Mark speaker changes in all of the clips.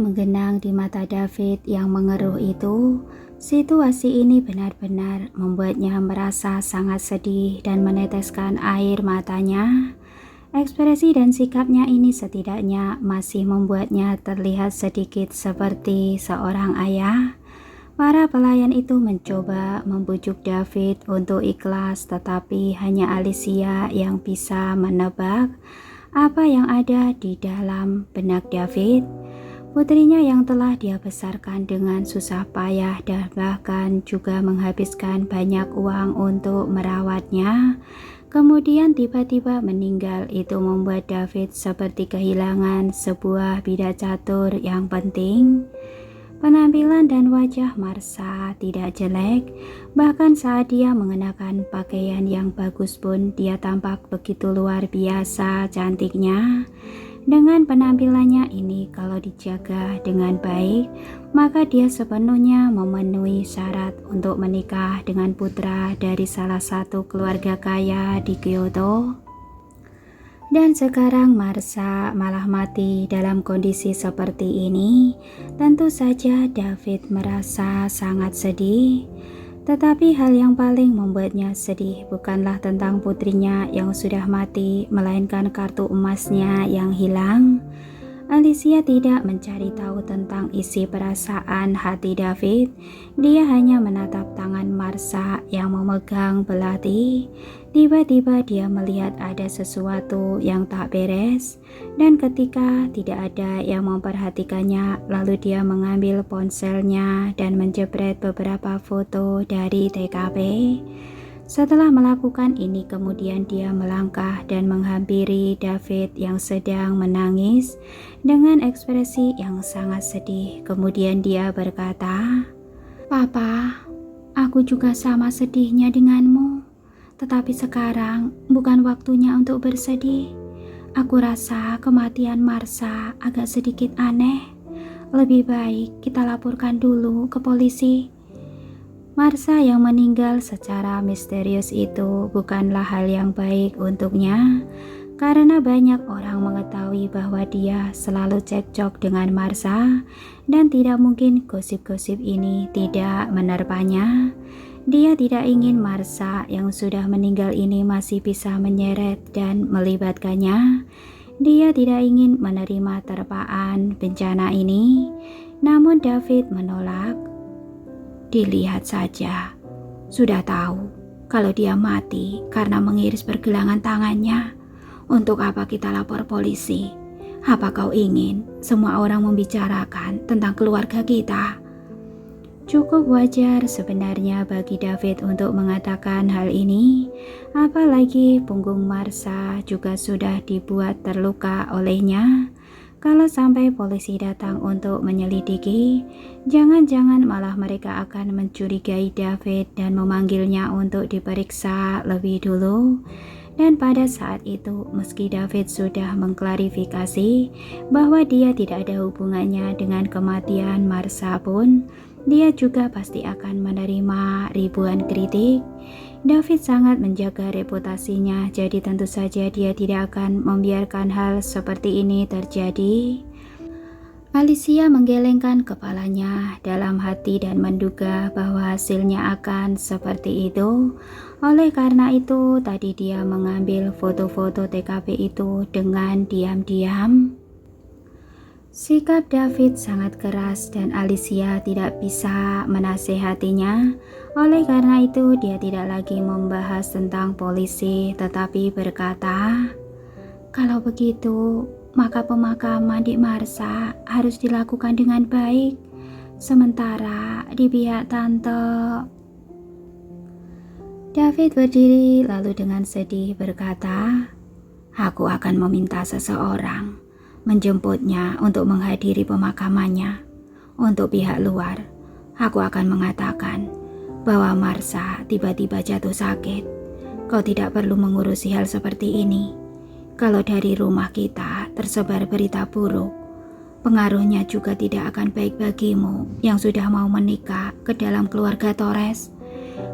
Speaker 1: menggenang di mata David yang mengeruh itu. Situasi ini benar-benar membuatnya merasa sangat sedih dan meneteskan air matanya. Ekspresi dan sikapnya ini setidaknya masih membuatnya terlihat sedikit seperti seorang ayah. Para pelayan itu mencoba membujuk David untuk ikhlas, tetapi hanya Alicia yang bisa menebak apa yang ada di dalam benak David. Putrinya yang telah dia besarkan dengan susah payah dan bahkan juga menghabiskan banyak uang untuk merawatnya, kemudian tiba-tiba meninggal. Itu membuat David seperti kehilangan sebuah bidak catur yang penting. Penampilan dan wajah Marsha tidak jelek, bahkan saat dia mengenakan pakaian yang bagus pun dia tampak begitu luar biasa cantiknya. Dengan penampilannya ini, kalau dijaga dengan baik, maka dia sepenuhnya memenuhi syarat untuk menikah dengan putra dari salah satu keluarga kaya di Kyoto. Dan sekarang Marsha malah mati dalam kondisi seperti ini. Tentu saja David merasa sangat sedih. Tetapi hal yang paling membuatnya sedih bukanlah tentang putrinya yang sudah mati, melainkan kartu emasnya yang hilang. Alicia tidak mencari tahu tentang isi perasaan hati David. Dia hanya menatap tangan Marsha yang memegang belati. Tiba-tiba dia melihat ada sesuatu yang tak beres, dan ketika tidak ada yang memperhatikannya, lalu dia mengambil ponselnya dan menjepret beberapa foto dari TKP. Setelah melakukan ini, kemudian dia melangkah dan menghampiri David yang sedang menangis dengan ekspresi yang sangat sedih. Kemudian dia berkata, "Papa, aku juga sama sedihnya denganmu. Tetapi sekarang bukan waktunya untuk bersedih. Aku rasa kematian Marsha agak sedikit aneh. Lebih baik kita laporkan dulu ke polisi." Marsha yang meninggal secara misterius itu bukanlah hal yang baik untuknya, karena banyak orang mengetahui bahwa dia selalu cekcok dengan Marsha, dan tidak mungkin gosip-gosip ini tidak menerpanya. Dia tidak ingin Marsha yang sudah meninggal ini masih bisa menyeret dan melibatkannya. Dia tidak ingin menerima terpaan bencana ini. Namun David menolak. "Dilihat saja, sudah tahu kalau dia mati karena mengiris pergelangan tangannya. Untuk apa kita lapor polisi? Apa kau ingin semua orang membicarakan tentang keluarga kita?" Cukup wajar sebenarnya bagi David untuk mengatakan hal ini, apalagi punggung Marsha juga sudah dibuat terluka olehnya. Kalau sampai polisi datang untuk menyelidiki, jangan-jangan malah mereka akan mencurigai David dan memanggilnya untuk diperiksa lebih dulu. Dan pada saat itu, meski David sudah mengklarifikasi bahwa dia tidak ada hubungannya dengan kematian Marsha pun, dia juga pasti akan menerima ribuan kritik. David sangat menjaga reputasinya, jadi tentu saja dia tidak akan membiarkan hal seperti ini terjadi. Alicia menggelengkan kepalanya dalam hati dan menduga bahwa hasilnya akan seperti itu. Oleh karena itu, tadi dia mengambil foto-foto TKP itu dengan diam-diam. Sikap David sangat keras dan Alicia tidak bisa menasehatinya. Oleh karena itu, dia tidak lagi membahas tentang polisi, tetapi berkata, "Kalau begitu, maka pemakaman di Marsha harus dilakukan dengan baik. Sementara di pihak tante..." David berdiri lalu dengan sedih berkata, "Aku akan meminta seseorang menjemputnya untuk menghadiri pemakamannya. Untuk pihak luar, aku akan mengatakan bahwa Marsha tiba-tiba jatuh sakit. Kau tidak perlu mengurusi hal seperti ini. Kalau dari rumah kita tersebar berita buruk, pengaruhnya juga tidak akan baik bagimu yang sudah mau menikah ke dalam keluarga Torres.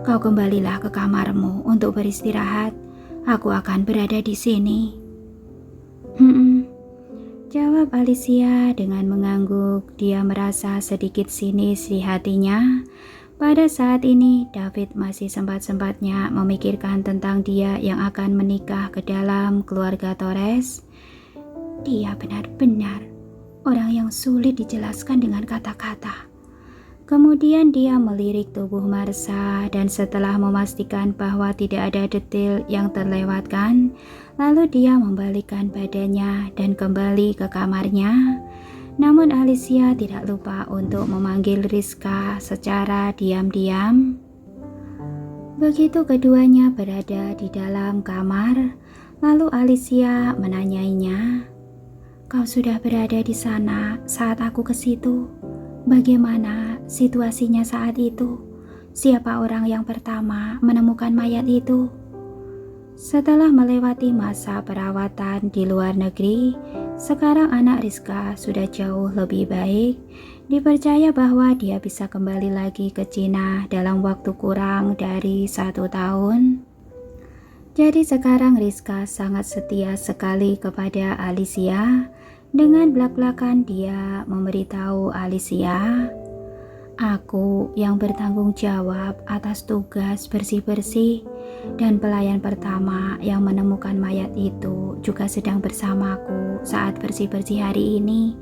Speaker 1: Kau kembalilah ke kamarmu untuk beristirahat. Aku akan berada di sini." Jawab Alicia dengan mengangguk. Dia merasa sedikit sinis di hatinya. Pada saat ini, David masih sempat-sempatnya memikirkan tentang dia yang akan menikah ke dalam keluarga Torres. Dia benar-benar orang yang sulit dijelaskan dengan kata-kata. Kemudian dia melirik tubuh Marsha dan setelah memastikan bahwa tidak ada detail yang terlewatkan, lalu dia membalikkan badannya dan kembali ke kamarnya. Namun Alicia tidak lupa untuk memanggil Rizka secara diam-diam. Begitu keduanya berada di dalam kamar, lalu Alicia menanyainya, "Kau sudah berada di sana saat aku ke situ? Bagaimana situasinya saat itu? Siapa orang yang pertama menemukan mayat itu?" Setelah melewati masa perawatan di luar negeri, sekarang anak Rizka sudah jauh lebih baik. Dipercaya bahwa dia bisa kembali lagi ke Cina dalam waktu kurang dari 1 tahun. Jadi sekarang Rizka sangat setia sekali kepada Alicia. Dengan belak-belakan dia memberitahu Alicia, "Aku yang bertanggung jawab atas tugas bersih-bersih dan pelayan pertama yang menemukan mayat itu juga sedang bersamaku saat bersih-bersih hari ini.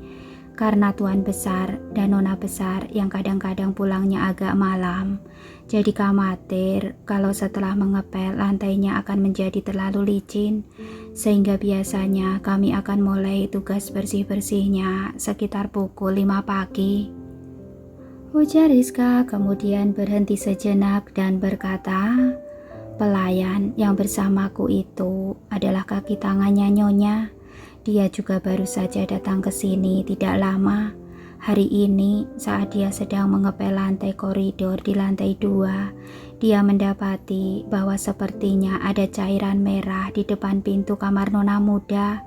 Speaker 1: Karena Tuan Besar dan Nona Besar yang kadang-kadang pulangnya agak malam, jadi khawatir kalau setelah mengepel lantainya akan menjadi terlalu licin, sehingga biasanya kami akan mulai tugas bersih-bersihnya sekitar pukul 5 pagi. Ujar Rizka kemudian berhenti sejenak dan berkata, "Pelayan yang bersamaku itu adalah kaki tangannya Nyonya. Dia juga baru saja datang ke sini tidak lama. Hari ini saat dia sedang mengepel lantai koridor di lantai 2, dia mendapati bahwa sepertinya ada cairan merah di depan pintu kamar Nona Muda.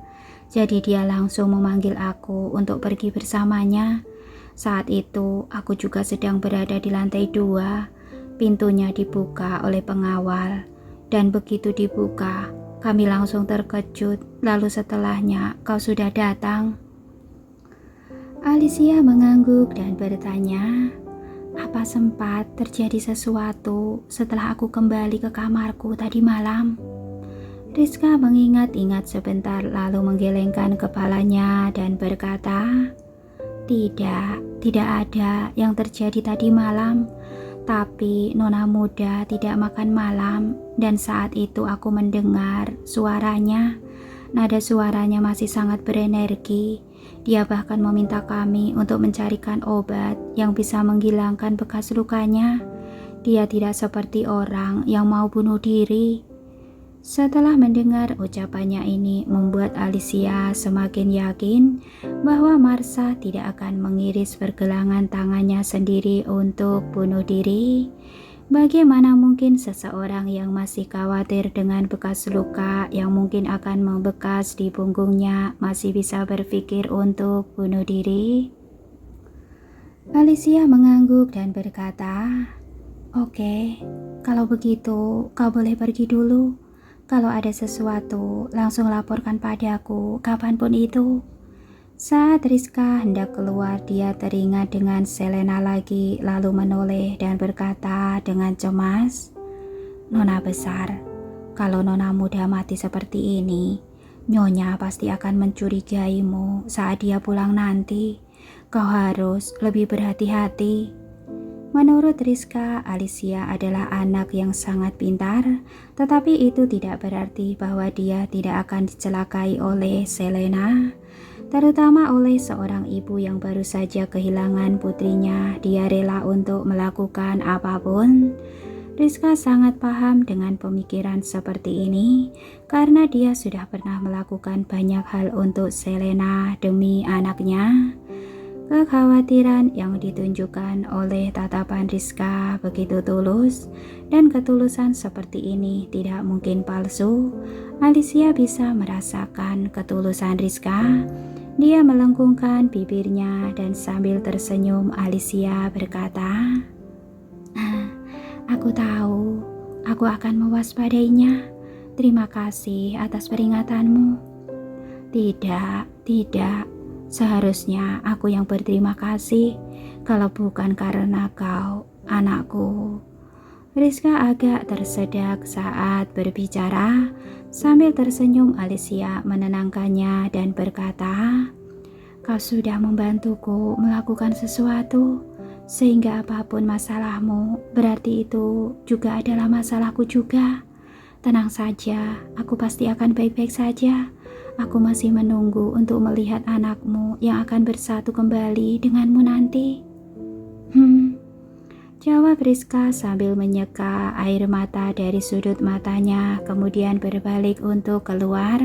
Speaker 1: Jadi dia langsung memanggil aku untuk pergi bersamanya. Saat itu aku juga sedang berada di lantai 2. Pintunya dibuka oleh pengawal dan begitu dibuka, kami langsung terkejut, lalu setelahnya kau sudah datang." Alicia mengangguk dan bertanya, "Apa sempat terjadi sesuatu setelah aku kembali ke kamarku tadi malam?" Rizka mengingat-ingat sebentar lalu menggelengkan kepalanya dan berkata, Tidak ada yang terjadi tadi malam. Tapi Nona Muda tidak makan malam dan saat itu aku mendengar suaranya. Nada suaranya masih sangat berenergi. Dia bahkan meminta kami untuk mencarikan obat yang bisa menghilangkan bekas lukanya. Dia tidak seperti orang yang mau bunuh diri. Setelah mendengar ucapannya ini membuat Alicia semakin yakin bahwa Marsha tidak akan mengiris pergelangan tangannya sendiri untuk bunuh diri. Bagaimana mungkin seseorang yang masih khawatir dengan bekas luka yang mungkin akan membekas di punggungnya masih bisa berpikir untuk bunuh diri? Alicia mengangguk dan berkata, "Oke, kalau begitu kau boleh pergi dulu. Kalau ada sesuatu, langsung laporkan padaku kapanpun itu." Saat Rizka hendak keluar, dia teringat dengan Selena lagi, lalu menoleh dan berkata dengan cemas, "Nona Besar, kalau Nona Muda mati seperti ini, Nyonya pasti akan mencurigaimu saat dia pulang nanti. Kau harus lebih berhati-hati." Menurut Rizka, Alicia adalah anak yang sangat pintar, tetapi itu tidak berarti bahwa dia tidak akan dicelakai oleh Selena, terutama oleh seorang ibu yang baru saja kehilangan putrinya. Dia rela untuk melakukan apapun. Rizka sangat paham dengan pemikiran seperti ini karena dia sudah pernah melakukan banyak hal untuk Selena demi anaknya. Kekhawatiran yang ditunjukkan oleh tatapan Rizka begitu tulus, dan ketulusan seperti ini tidak mungkin palsu. Alicia bisa merasakan ketulusan Rizka. Dia melengkungkan bibirnya dan sambil tersenyum Alicia berkata, "Aku tahu, aku akan mewaspadainya. Terima kasih atas peringatanmu." Tidak, Seharusnya aku yang berterima kasih kalau bukan karena kau, anakku. Rizka agak tersedak saat berbicara. Sambil tersenyum, Alicia menenangkannya dan berkata, kau sudah membantuku melakukan sesuatu, sehingga apapun masalahmu, berarti itu juga adalah masalahku juga. Tenang saja, aku pasti akan baik-baik saja. Aku masih menunggu untuk melihat anakmu yang akan bersatu kembali denganmu nanti. Jawab Rizka sambil menyeka air mata dari sudut matanya, kemudian berbalik untuk keluar.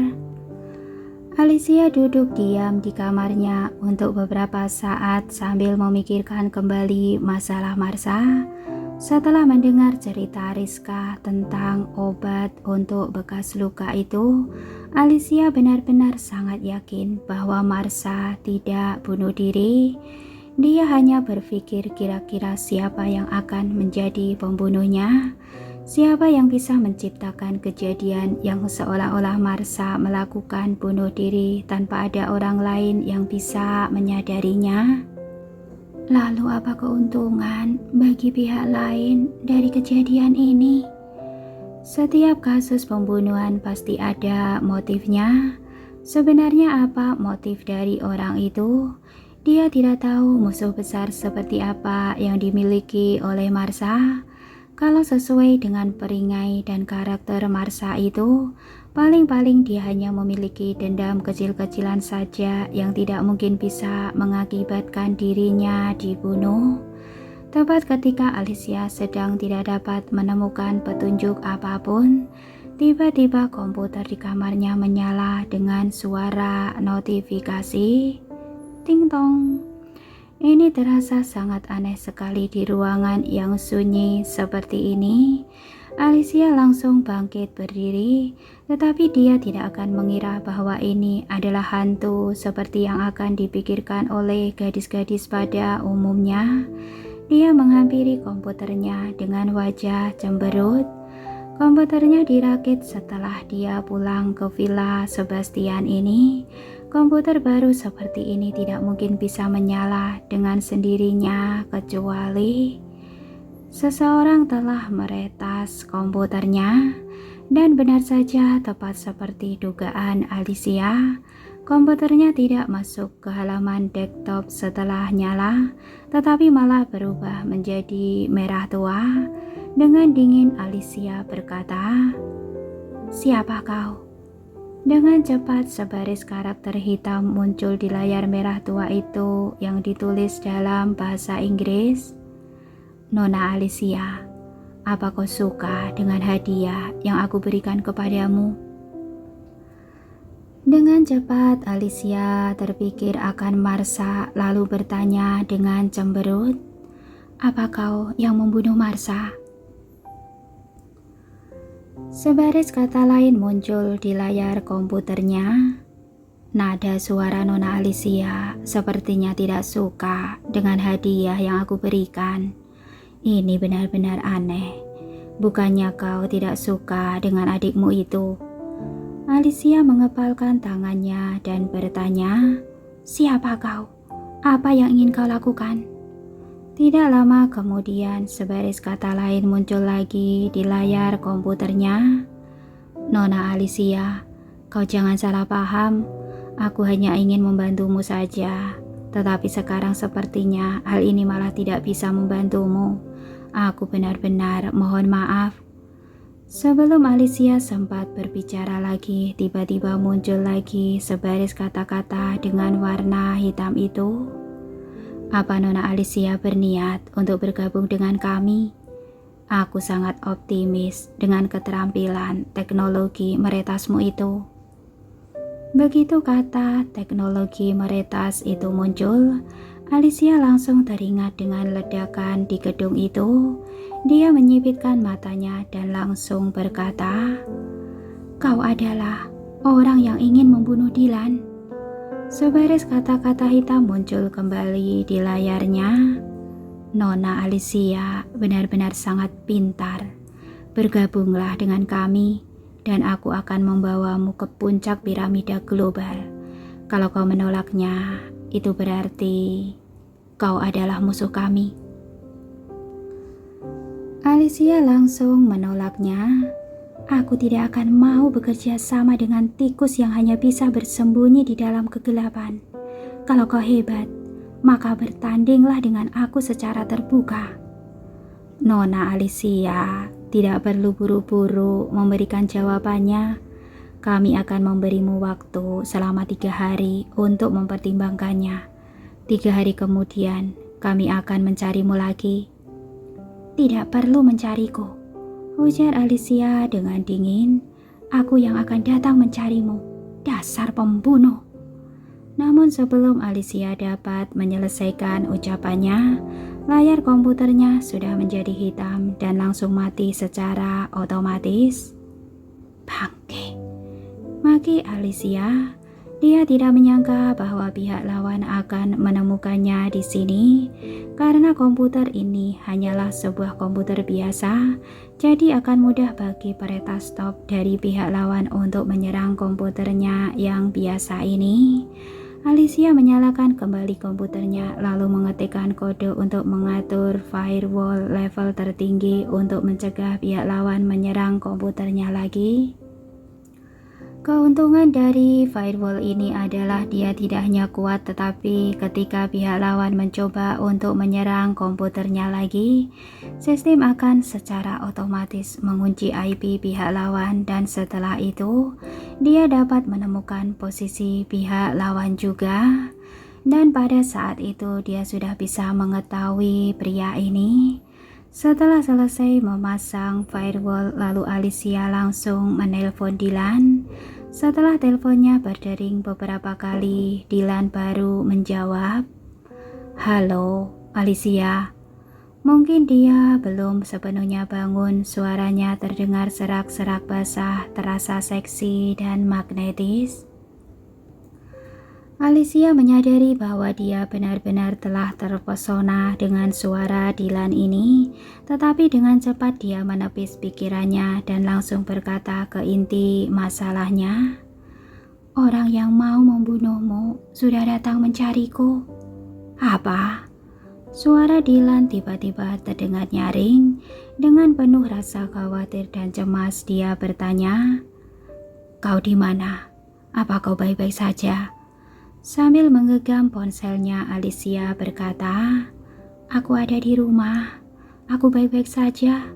Speaker 1: Alicia duduk diam di kamarnya untuk beberapa saat sambil memikirkan kembali masalah Marsha. Setelah mendengar cerita Rizka tentang obat untuk bekas luka itu, Alicia benar-benar sangat yakin bahwa Marsha tidak bunuh diri. Dia hanya berpikir kira-kira siapa yang akan menjadi pembunuhnya. Siapa yang bisa menciptakan kejadian yang seolah-olah Marsha melakukan bunuh diri tanpa ada orang lain yang bisa menyadarinya? Lalu apa keuntungan bagi pihak lain dari kejadian ini? Setiap kasus pembunuhan pasti ada motifnya. Sebenarnya apa motif dari orang itu? Dia tidak tahu musuh besar seperti apa yang dimiliki oleh Marsha. Kalau sesuai dengan perangai dan karakter Marsha itu, paling-paling dia hanya memiliki dendam kecil-kecilan saja yang tidak mungkin bisa mengakibatkan dirinya dibunuh. Tepat ketika Alicia sedang tidak dapat menemukan petunjuk apapun, tiba-tiba komputer di kamarnya menyala dengan suara notifikasi. Ting tong. Ini terasa sangat aneh sekali di ruangan yang sunyi seperti ini. Alicia langsung bangkit berdiri, tetapi dia tidak akan mengira bahwa ini adalah hantu seperti yang akan dipikirkan oleh gadis-gadis pada umumnya. Dia menghampiri komputernya dengan wajah cemberut. Komputernya dirakit setelah dia pulang ke Villa Sebastian ini. Komputer baru seperti ini tidak mungkin bisa menyala dengan sendirinya kecuali seseorang telah meretas komputernya. Dan benar saja, tepat seperti dugaan Alicia, komputernya tidak masuk ke halaman desktop setelah nyala, tetapi malah berubah menjadi merah tua. Dengan dingin Alicia berkata, "Siapa kau?" Dengan cepat sebaris karakter hitam muncul di layar merah tua itu yang ditulis dalam bahasa Inggris. Nona Alicia, apa kau suka dengan hadiah yang aku berikan kepadamu? Dengan cepat Alicia terpikir akan Marsha lalu bertanya dengan cemberut, apa kau yang membunuh Marsha? Sebaris kata lain muncul di layar komputernya. Nada suara Nona Alicia sepertinya tidak suka dengan hadiah yang aku berikan. Ini benar-benar aneh. Bukannya kau tidak suka dengan adikmu itu? Alicia mengepalkan tangannya dan bertanya, siapa kau? Apa yang ingin kau lakukan? Tidak lama kemudian sebaris kata lain muncul lagi di layar komputernya. Nona Alicia, kau jangan salah paham. Aku hanya ingin membantumu saja. Tetapi sekarang sepertinya hal ini malah tidak bisa membantumu. Aku benar-benar mohon maaf. Sebelum Alicia sempat berbicara lagi, tiba-tiba muncul lagi sebaris kata-kata dengan warna hitam itu. Apa Nona Alicia berniat untuk bergabung dengan kami? Aku sangat optimis dengan keterampilan teknologi meretasmu itu. Begitu kata teknologi meretas itu muncul, Alicia langsung teringat dengan ledakan di gedung itu. Dia menyipitkan matanya dan langsung berkata, "Kau adalah orang yang ingin membunuh Dylan." Sebaris kata-kata hitam muncul kembali di layarnya. Nona Alicia benar-benar sangat pintar. Bergabunglah dengan kami dan aku akan membawamu ke puncak piramida global. Kalau kau menolaknya, itu berarti kau adalah musuh kami. Alicia langsung menolaknya. Aku tidak akan mau bekerja sama dengan tikus yang hanya bisa bersembunyi di dalam kegelapan. Kalau kau hebat, maka bertandinglah dengan aku secara terbuka. Nona Alicia, tidak perlu buru-buru memberikan jawabannya. Kami akan memberimu waktu selama 3 hari untuk mempertimbangkannya. 3 hari kemudian, kami akan mencarimu lagi. Tidak perlu mencariku, ujar Alicia dengan dingin. Aku yang akan datang mencarimu, dasar pembunuh. Namun sebelum Alicia dapat menyelesaikan ucapannya, layar komputernya sudah menjadi hitam dan langsung mati secara otomatis. Bangke, maki Alicia. Dia tidak menyangka bahwa pihak lawan akan menemukannya di sini karena komputer ini hanyalah sebuah komputer biasa, jadi akan mudah bagi peretas top dari pihak lawan untuk menyerang komputernya yang biasa ini. Alicia menyalakan kembali komputernya lalu mengetikkan kode untuk mengatur firewall level tertinggi untuk mencegah pihak lawan menyerang komputernya lagi. Keuntungan dari firewall ini adalah dia tidak hanya kuat, tetapi ketika pihak lawan mencoba untuk menyerang komputernya lagi, sistem akan secara otomatis mengunci IP pihak lawan dan setelah itu dia dapat menemukan posisi pihak lawan juga. Dan pada saat itu dia sudah bisa mengetahui pria ini. Setelah selesai memasang firewall, lalu Alicia langsung menelpon Dylan. Setelah teleponnya berdering beberapa kali, Dylan baru menjawab, "Halo, Alicia." Mungkin dia belum sepenuhnya bangun, suaranya terdengar serak-serak basah, terasa seksi dan magnetis. Alicia menyadari bahwa dia benar-benar telah terpesona dengan suara Dylan ini, tetapi dengan cepat dia menepis pikirannya dan langsung berkata ke inti masalahnya. "Orang yang mau membunuhmu sudah datang mencariku." "Apa?" Suara Dylan tiba-tiba terdengar nyaring. Dengan penuh rasa khawatir dan cemas dia bertanya, "Kau di mana? Apa kau baik-baik saja?" Sambil menggenggam ponselnya, Alicia berkata, "Aku ada di rumah. Aku baik-baik saja.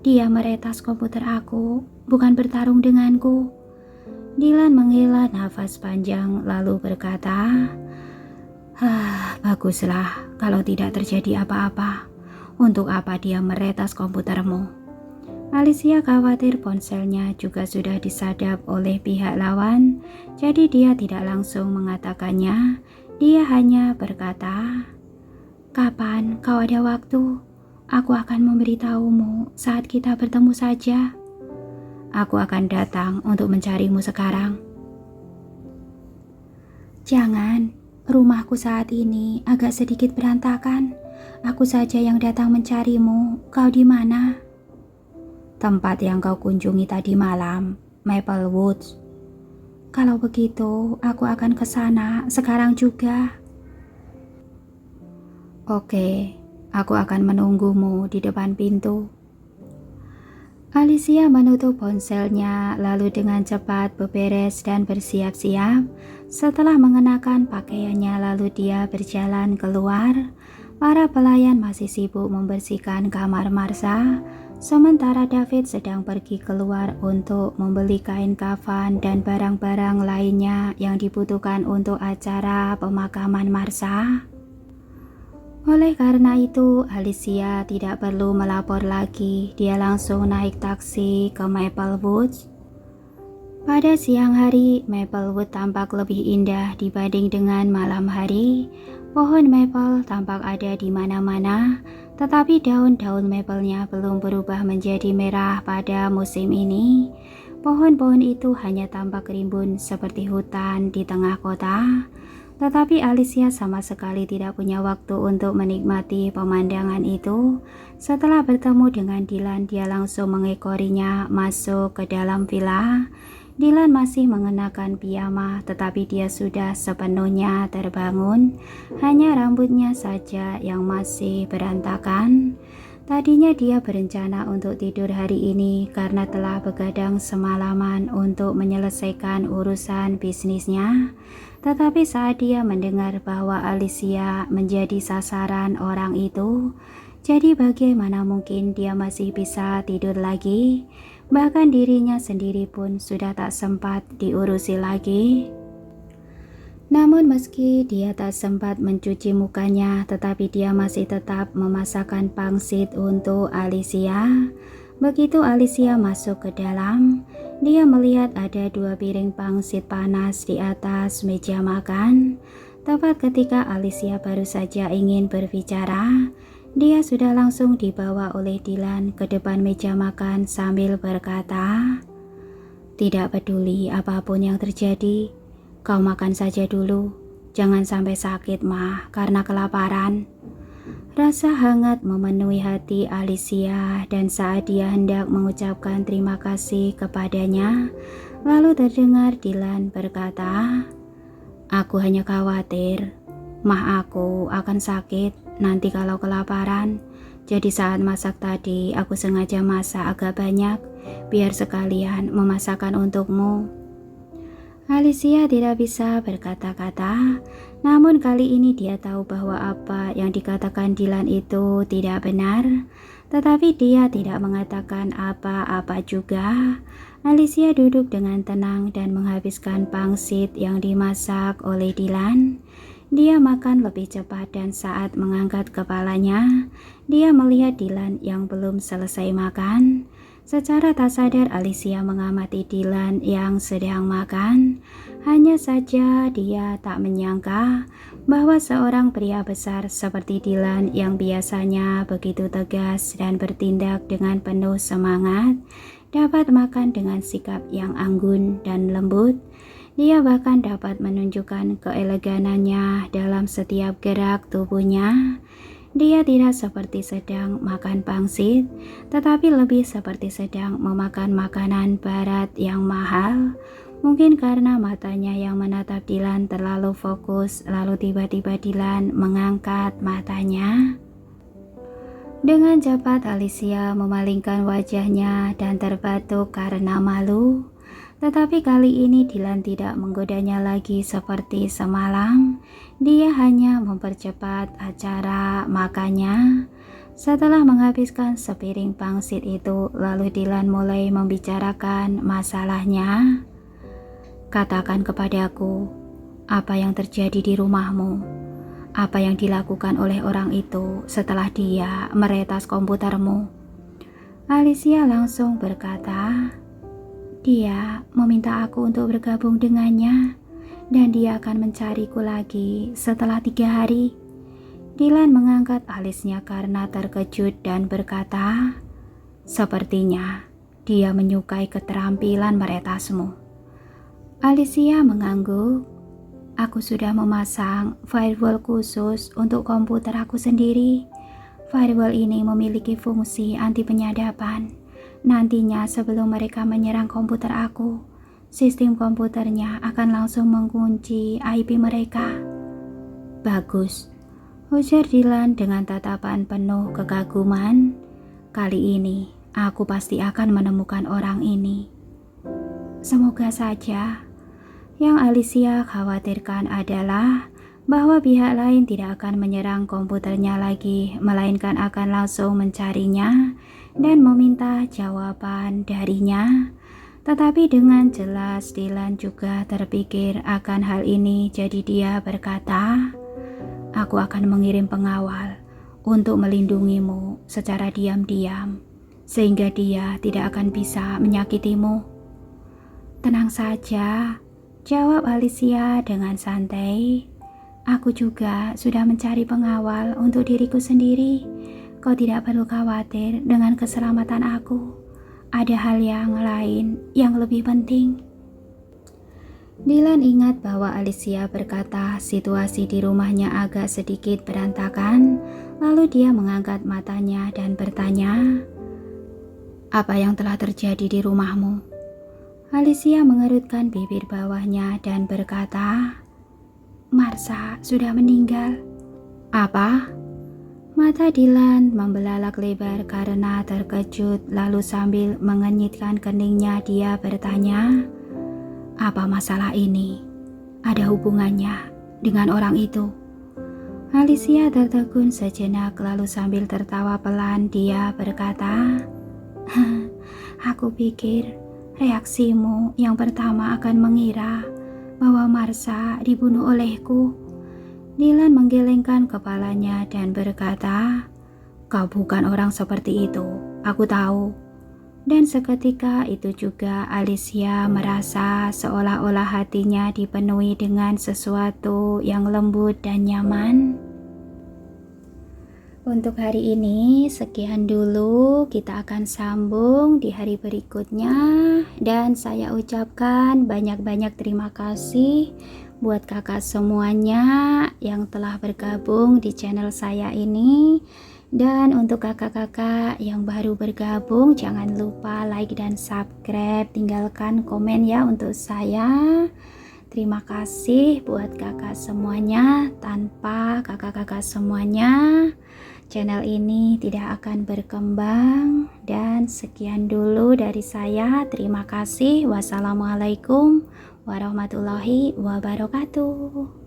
Speaker 1: Dia meretas komputer aku, bukan bertarung denganku." Dylan menghela nafas panjang lalu berkata, "Baguslah kalau tidak terjadi apa-apa. Untuk apa dia meretas komputermu?" Alicia khawatir ponselnya juga sudah disadap oleh pihak lawan, jadi dia tidak langsung mengatakannya. Dia hanya berkata, "Kapan kau ada waktu? Aku akan memberitahumu saat kita bertemu saja." "Aku akan datang untuk mencarimu sekarang." "Jangan, rumahku saat ini agak sedikit berantakan. Aku saja yang datang mencarimu. Kau di mana?" "Tempat yang kau kunjungi tadi malam, Maple Woods." "Kalau begitu, aku akan ke sana sekarang juga." "Oke, aku akan menunggumu di depan pintu." Alicia menutup ponselnya lalu dengan cepat beberes dan bersiap-siap. Setelah mengenakan pakaiannya lalu dia berjalan keluar. Para pelayan masih sibuk membersihkan kamar Marsha. Sementara David sedang pergi keluar untuk membeli kain kafan dan barang-barang lainnya yang dibutuhkan untuk acara pemakaman Marsha. Oleh karena itu, Alicia tidak perlu melapor lagi. Dia langsung naik taksi ke Maple Woods. Pada siang hari, Maplewood tampak lebih indah dibanding dengan malam hari. Pohon maple tampak ada di mana-mana, tetapi daun-daun maplenya belum berubah menjadi merah pada musim ini. Pohon-pohon itu hanya tampak rimbun seperti hutan di tengah kota. Tetapi Alicia sama sekali tidak punya waktu untuk menikmati pemandangan itu. Setelah bertemu dengan Dylan, dia langsung mengekorinya masuk ke dalam villa. Dylan masih mengenakan piyama, tetapi dia sudah sepenuhnya terbangun. Hanya rambutnya saja yang masih berantakan. Tadinya dia berencana untuk tidur hari ini karena telah begadang semalaman untuk menyelesaikan urusan bisnisnya. Tetapi saat dia mendengar bahwa Alicia menjadi sasaran orang itu, jadi bagaimana mungkin dia masih bisa tidur lagi? Bahkan dirinya sendiri pun sudah tak sempat diurusi lagi. Namun meski dia tak sempat mencuci mukanya, tetapi dia masih tetap memasakkan pangsit untuk Alicia. Begitu Alicia masuk ke dalam, dia melihat ada 2 piring pangsit panas di atas meja makan. Tepat ketika Alicia baru saja ingin berbicara, dia sudah langsung dibawa oleh Dylan ke depan meja makan sambil berkata, "Tidak peduli apapun yang terjadi, kau makan saja dulu, jangan sampai sakit mah karena kelaparan." Rasa hangat memenuhi hati Alicia dan saat dia hendak mengucapkan terima kasih kepadanya, lalu terdengar Dylan berkata, "Aku hanya khawatir, mah aku akan sakit nanti kalau kelaparan. Jadi saat masak tadi aku sengaja masak agak banyak, biar sekalian memasakkan untukmu." Alicia tidak bisa berkata-kata, namun kali ini dia tahu bahwa apa yang dikatakan Dylan itu tidak benar, tetapi dia tidak mengatakan apa-apa juga. Alicia duduk dengan tenang dan menghabiskan pangsit yang dimasak oleh Dylan. Dia makan lebih cepat dan saat mengangkat kepalanya, dia melihat Dylan yang belum selesai makan. Secara tak sadar Alicia mengamati Dylan yang sedang makan. Hanya saja dia tak menyangka bahwa seorang pria besar seperti Dylan yang biasanya begitu tegas dan bertindak dengan penuh semangat dapat makan dengan sikap yang anggun dan lembut. Dia bahkan dapat menunjukkan keeleganannya dalam setiap gerak tubuhnya. Dia tidak seperti sedang makan pangsit, tetapi lebih seperti sedang memakan makanan barat yang mahal. Mungkin karena matanya yang menatap Dylan terlalu fokus, lalu tiba-tiba Dylan mengangkat matanya. Dengan cepat Alicia memalingkan wajahnya dan terbatuk karena malu. Tetapi kali ini Dylan tidak menggodanya lagi seperti semalam. Dia hanya mempercepat acara makannya. Setelah menghabiskan sepiring pangsit itu, lalu Dylan mulai membicarakan masalahnya. "Katakan kepadaku, apa yang terjadi di rumahmu? Apa yang dilakukan oleh orang itu setelah dia meretas komputermu?" Alicia langsung berkata, "Dia meminta aku untuk bergabung dengannya, dan dia akan mencariku lagi setelah 3 hari. Dylan mengangkat alisnya karena terkejut dan berkata, "Sepertinya dia menyukai keterampilan meretasmu." Alicia mengangguk. "Aku sudah memasang firewall khusus untuk komputer aku sendiri. Firewall ini memiliki fungsi anti penyadapan. Nantinya sebelum mereka menyerang komputer aku, sistem komputernya akan langsung mengunci IP mereka." "Bagus," ujar Dylan dengan tatapan penuh kekaguman. "Kali ini aku pasti akan menemukan orang ini." Semoga saja. Yang Alicia khawatirkan adalah bahwa pihak lain tidak akan menyerang komputernya lagi, melainkan akan langsung mencarinya dan meminta jawaban darinya. Tetapi dengan jelas Dylan juga terpikir akan hal ini, jadi dia berkata, "Aku akan mengirim pengawal untuk melindungimu secara diam-diam, sehingga dia tidak akan bisa menyakitimu." "Tenang saja," jawab Alicia dengan santai. "Aku juga sudah mencari pengawal untuk diriku sendiri. Kau tidak perlu khawatir dengan keselamatan aku. Ada hal yang lain yang lebih penting." Dylan ingat bahwa Alicia berkata situasi di rumahnya agak sedikit berantakan. Lalu dia mengangkat matanya dan bertanya, "Apa yang telah terjadi di rumahmu?" Alicia mengerutkan bibir bawahnya dan berkata, Marsha sudah meninggal. Apa? Mata Dylan membelalak lebar karena terkejut, lalu sambil mengenyitkan keningnya dia bertanya, apa masalah ini? Ada hubungannya dengan orang itu? Alicia tertegun sejenak, lalu sambil tertawa pelan dia berkata, aku pikir reaksimu yang pertama akan mengira bahwa Marsha dibunuh olehku. Dylan menggelengkan kepalanya dan berkata, kau bukan orang seperti itu, aku tahu. Dan seketika itu juga Alicia merasa seolah-olah hatinya dipenuhi dengan sesuatu yang lembut dan nyaman. Untuk hari ini sekian dulu, kita akan sambung di hari berikutnya. Dan saya ucapkan banyak-banyak terima kasih buat kakak semuanya yang telah bergabung di channel saya ini. Dan untuk kakak-kakak yang baru bergabung, jangan lupa like dan subscribe, tinggalkan komen ya untuk saya. Terima kasih buat kakak semuanya. Tanpa kakak-kakak semuanya, channel ini tidak akan berkembang. Dan sekian dulu dari saya. Terima kasih. Wassalamualaikum warahmatullahi wabarakatuh.